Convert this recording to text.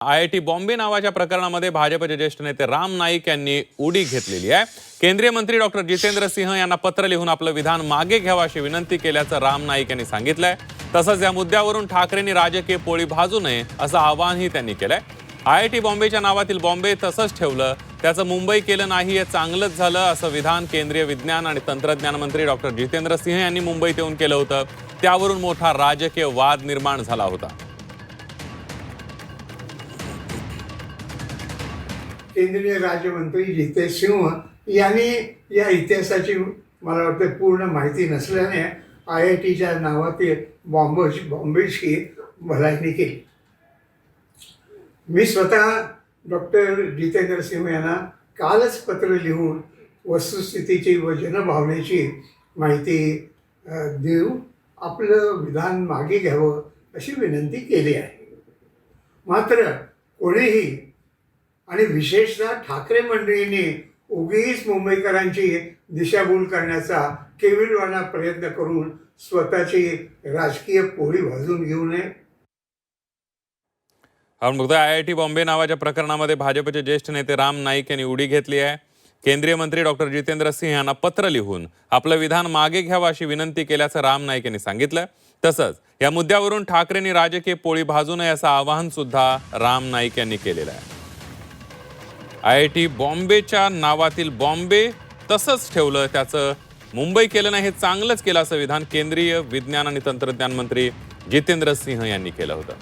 IIT Bombay नावाच्या प्रकरणामध्ये भाजपचे ज्येष्ठ नेते राम नाईक यांनी उडी घेतलेली आहे। केंद्रीय मंत्री डॉक्टर जितेंद्र सिंह यांना पत्र लिहून आपलं विधान मागे घ्यावं अशी विनंती केल्याचं राम नाईक यांनी सांगितलंय। तसंच या मुद्द्यावरून ठाकरेंनी राजकीय पोळी भाजू नये असं आवाहनही त्यांनी केलंय। IIT बॉम्बेच्या नावातील बॉम्बे तसंच ठेवलं, त्याचं मुंबई केलं नाही हे चांगलंच झालं असं विधान केंद्रीय विज्ञान आणि तंत्रज्ञान मंत्री डॉक्टर जितेंद्र सिंह यांनी मुंबईत येऊन केलं होतं। त्यावरून मोठा राजकीय वाद निर्माण झाला होता। केंद्रीय राज्यमंत्री जितेंद्र सिंह यांनी या इतिहासाची मला वाटतं पूर्ण माहिती नसल्याने IITच्या नावातील बॉम्बेची भलायकी केली। मी स्वतः डॉक्टर जितेंद्र सिंह यांना कालच पत्र लिहून वस्तुस्थितीची व जनभावनेची माहिती देऊ आपलं विधान मागे घ्यावं अशी विनंती केली आहे। मात्र कोणीही आणि विशेषतः ठाकरे मंडळींनी उगीच मुंबईकरांची दिशाभूल करण्याचा केविलवाणा प्रयत्न करून स्वतःची राजकीय पोळी भाजून घेऊ नये। आपण बघतोय IIT बॉम्बे नावाच्या प्रकरणामध्ये भाजपचे ज्येष्ठ नेते राम नाईक यांनी उडी घेतली आहे। केंद्रीय मंत्री डॉक्टर जितेंद्र सिंह यांना पत्र लिहून आपलं विधान मागे घ्यावं अशी विनंती केल्याचं राम नाईक यांनी सांगितलं। तसंच या मुद्द्यावरून ठाकरेंनी राजकीय पोळी भाजू नये असं आवाहन सुद्धा राम नाईक यांनी केलेलं आहे। IIT बॉम्बेच्या नावातील बॉम्बे तसंच ठेवलं, त्याचं मुंबई केलं नाही हे चांगलंच केलं असं विधान केंद्रीय विज्ञान आणि तंत्रज्ञान मंत्री जितेंद्र सिंह यांनी केलं होतं।